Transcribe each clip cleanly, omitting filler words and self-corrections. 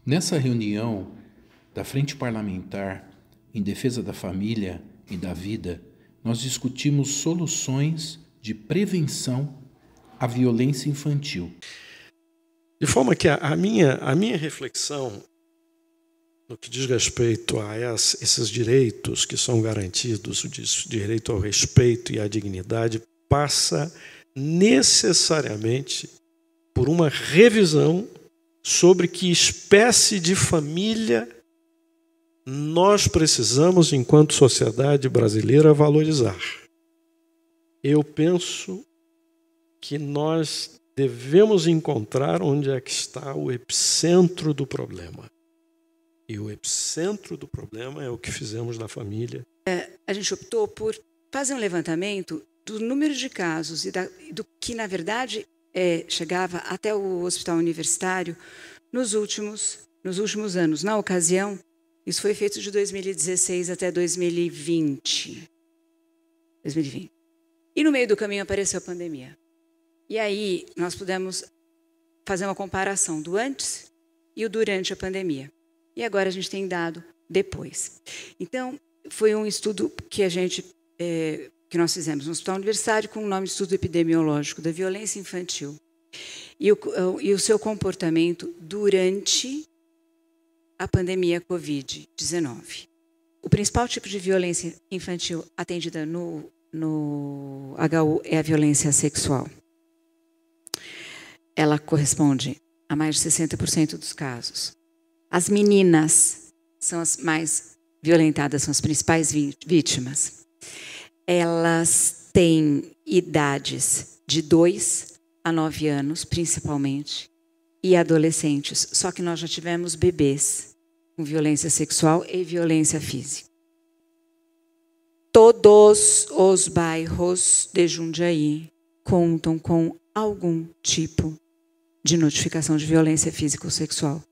Nessa reunião da Frente Parlamentar em Defesa da Família e da Vida, nós discutimos soluções de prevenção à violência infantil. De forma que a minha reflexão, no que diz respeito a esses direitos que são garantidos, o direito ao respeito e à dignidade, passa necessariamente por uma revisão sobre que espécie de família nós precisamos, enquanto sociedade brasileira, valorizar. Eu penso que nós devemos encontrar onde é que está o epicentro do problema. E o epicentro do problema é o que fizemos na família. A gente optou por fazer um levantamento do número de casos e do que, na verdade, chegava até o hospital universitário nos últimos anos. Na ocasião, isso foi feito de 2016 até 2020. E no meio do caminho apareceu a pandemia. E aí nós pudemos fazer uma comparação do antes e o durante a pandemia. E agora a gente tem dado depois. Então, foi um estudo que que nós fizemos no Hospital Universitário com o nome de Estudo Epidemiológico da Violência Infantil e o seu comportamento durante a pandemia Covid-19. O principal tipo de violência infantil atendida no HU é a violência sexual. Ela corresponde a mais de 60% dos casos. As meninas são as mais violentadas, são as principais vítimas. Elas têm idades de 2 a 9 anos, principalmente, e adolescentes. Só que nós já tivemos bebês com violência sexual e violência física. Todos os bairros de Jundiaí contam com algum tipo de notificação de violência física ou sexual.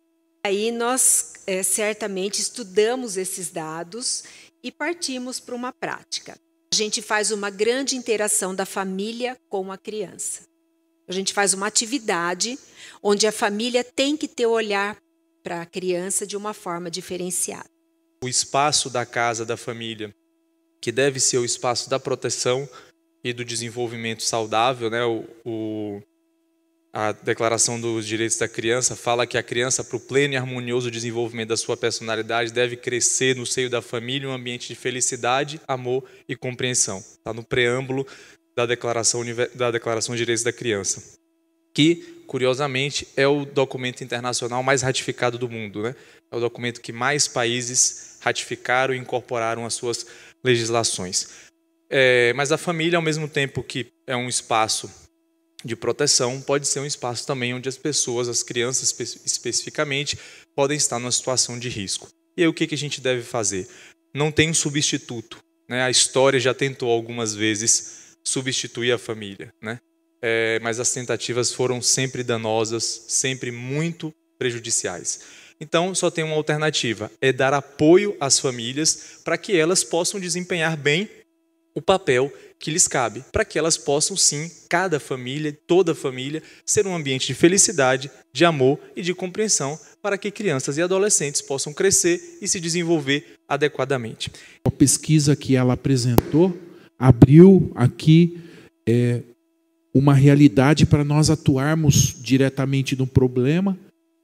Aí nós certamente estudamos esses dados e partimos para uma prática. A gente faz uma grande interação da família com a criança. A gente faz uma atividade onde a família tem que ter o olhar para a criança de uma forma diferenciada. O espaço da casa, da família, que deve ser o espaço da proteção e do desenvolvimento saudável, né? A Declaração dos Direitos da Criança fala que a criança, para o pleno e harmonioso desenvolvimento da sua personalidade, deve crescer no seio da família, um ambiente de felicidade, amor e compreensão. Está no preâmbulo da Declaração dos Direitos da Criança, que, curiosamente, é o documento internacional mais ratificado do mundo, né? É o documento que mais países ratificaram e incorporaram às suas legislações. Mas a família, ao mesmo tempo que é um espaço de proteção, pode ser um espaço também onde as pessoas, as crianças especificamente, podem estar numa situação de risco. E aí o que a gente deve fazer? Não tem um substituto, né? A história já tentou algumas vezes substituir a família, né? Mas as tentativas foram sempre danosas, sempre muito prejudiciais. Então, só tem uma alternativa, é dar apoio às famílias para que elas possam desempenhar bem o papel que lhes cabe, para que elas possam, sim, cada família, toda família, ser um ambiente de felicidade, de amor e de compreensão, para que crianças e adolescentes possam crescer e se desenvolver adequadamente. A pesquisa que ela apresentou abriu aqui uma realidade para nós atuarmos diretamente no problema.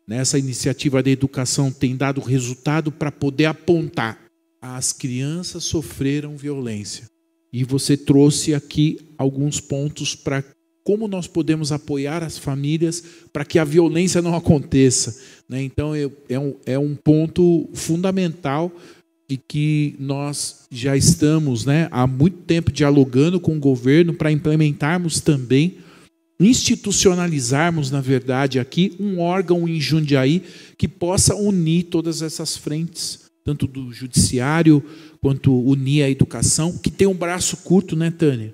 Essa iniciativa da educação tem dado resultado para poder apontar: as crianças sofreram violência. E você trouxe aqui alguns pontos para como nós podemos apoiar as famílias para que a violência não aconteça, né? Então, é um ponto fundamental e que nós já estamos, né, há muito tempo dialogando com o governo para implementarmos também, institucionalizarmos, na verdade, aqui um órgão em Jundiaí que possa unir todas essas frentes, tanto do judiciário quanto unir a educação, que tem um braço curto, né, Tânia?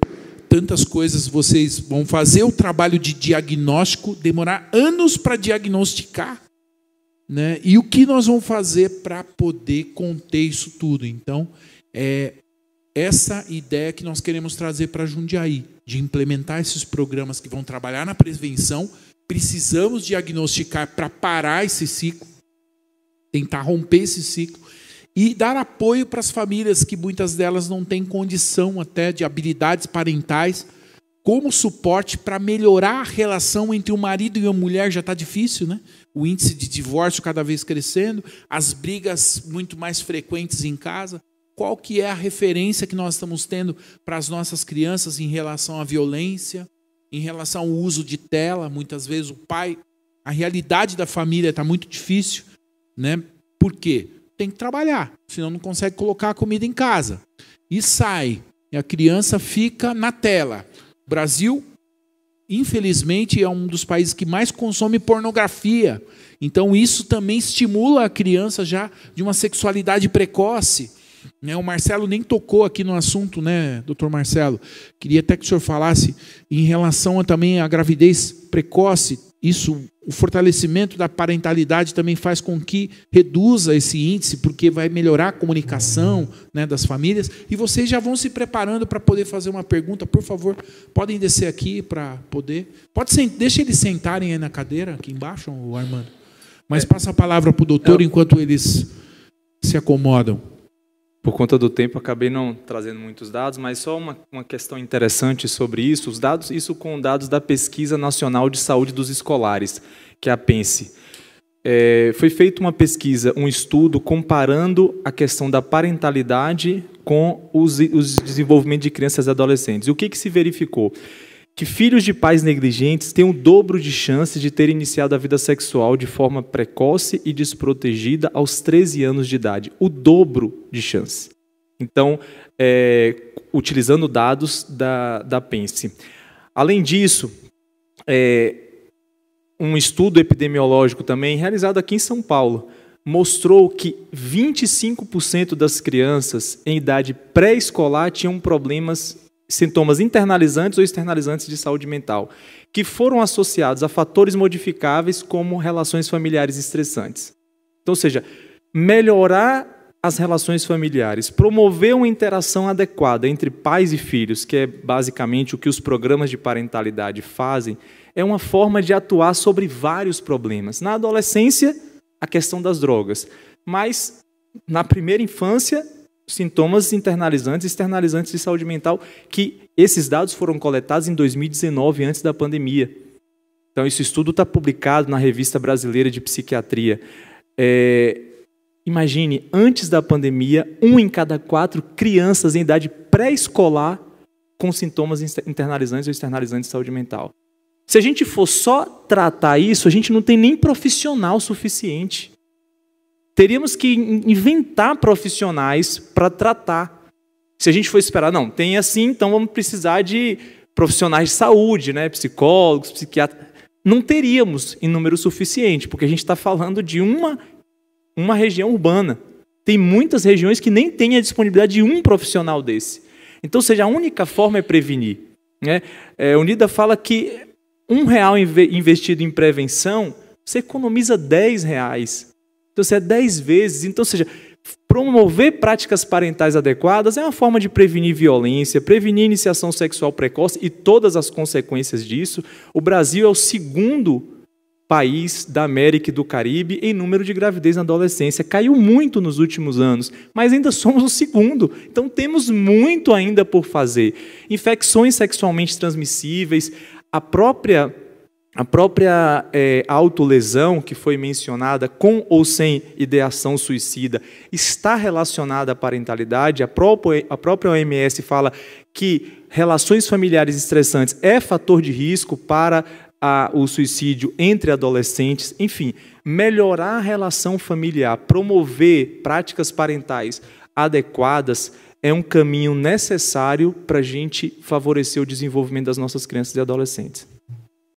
Tantas coisas, vocês vão fazer o trabalho de diagnóstico, demorar anos para diagnosticar, né? E o que nós vamos fazer para poder conter isso tudo? Então, essa ideia que nós queremos trazer para Jundiaí, de implementar esses programas que vão trabalhar na prevenção. Precisamos diagnosticar para parar esse ciclo, tentar romper esse ciclo e dar apoio para as famílias que muitas delas não têm condição até de habilidades parentais, como suporte para melhorar a relação entre o marido e a mulher. Já está difícil, né? O índice de divórcio cada vez crescendo, as brigas muito mais frequentes em casa. Qual que é a referência que nós estamos tendo para as nossas crianças em relação à violência, em relação ao uso de tela? Muitas vezes o pai, a realidade da família está muito difícil, né? Por quê? Tem que trabalhar, senão não consegue colocar a comida em casa. E sai, e a criança fica na tela. O Brasil, infelizmente, é um dos países que mais consome pornografia. Então isso também estimula a criança já de uma sexualidade precoce. O Marcelo nem tocou aqui no assunto, né, doutor Marcelo? Queria até que o senhor falasse em relação também à gravidez precoce. Isso, o fortalecimento da parentalidade também faz com que reduza esse índice, porque vai melhorar a comunicação, né, das famílias. E vocês já vão se preparando para poder fazer uma pergunta. Por favor, podem descer aqui para poder. Deixa eles sentarem aí na cadeira, aqui embaixo, o Armando. Mas passa a palavra para o doutor enquanto eles se acomodam. Por conta do tempo, acabei não trazendo muitos dados, mas só uma questão interessante sobre isso. Os dados, isso com dados da Pesquisa Nacional de Saúde dos Escolares, que é a PENSE. Foi feita uma pesquisa, um estudo, comparando a questão da parentalidade com os desenvolvimentos de crianças e adolescentes. E o que se verificou? Que filhos de pais negligentes têm o dobro de chances de ter iniciado a vida sexual de forma precoce e desprotegida aos 13 anos de idade. O dobro de chance. Então, utilizando dados da PENSE. Além disso, um estudo epidemiológico também, realizado aqui em São Paulo, mostrou que 25% das crianças em idade pré-escolar tinham sintomas internalizantes ou externalizantes de saúde mental, que foram associados a fatores modificáveis como relações familiares estressantes. Então, ou seja, melhorar as relações familiares, promover uma interação adequada entre pais e filhos, que é basicamente o que os programas de parentalidade fazem, é uma forma de atuar sobre vários problemas. Na adolescência, a questão das drogas, mas na primeira infância, sintomas internalizantes e externalizantes de saúde mental, que esses dados foram coletados em 2019, antes da pandemia. Então, esse estudo está publicado na Revista Brasileira de Psiquiatria. Imagine, antes da pandemia, 1 em cada 4 crianças em idade pré-escolar com sintomas internalizantes ou externalizantes de saúde mental. Se a gente for só tratar isso, a gente não tem nem profissional suficiente. Teríamos que inventar profissionais para tratar. Se a gente for esperar, não, tem assim, então vamos precisar de profissionais de saúde, né, psicólogos, psiquiatras. Não teríamos em número suficiente, porque a gente está falando de uma região urbana. Tem muitas regiões que nem têm a disponibilidade de um profissional desse. Então, ou seja, a única forma é prevenir. Né? A Unida fala que R$1 investido em prevenção, você economiza R$10. Então, se é 10 vezes. Então, ou seja, promover práticas parentais adequadas é uma forma de prevenir violência, prevenir iniciação sexual precoce e todas as consequências disso. O Brasil é o segundo país da América e do Caribe em número de gravidez na adolescência. Caiu muito nos últimos anos, mas ainda somos o segundo. Então, temos muito ainda por fazer. Infecções sexualmente transmissíveis, a própria autolesão, que foi mencionada, com ou sem ideação suicida, está relacionada à parentalidade. A própria OMS fala que relações familiares estressantes é fator de risco para o suicídio entre adolescentes. Enfim, melhorar a relação familiar, promover práticas parentais adequadas é um caminho necessário para a gente favorecer o desenvolvimento das nossas crianças e adolescentes.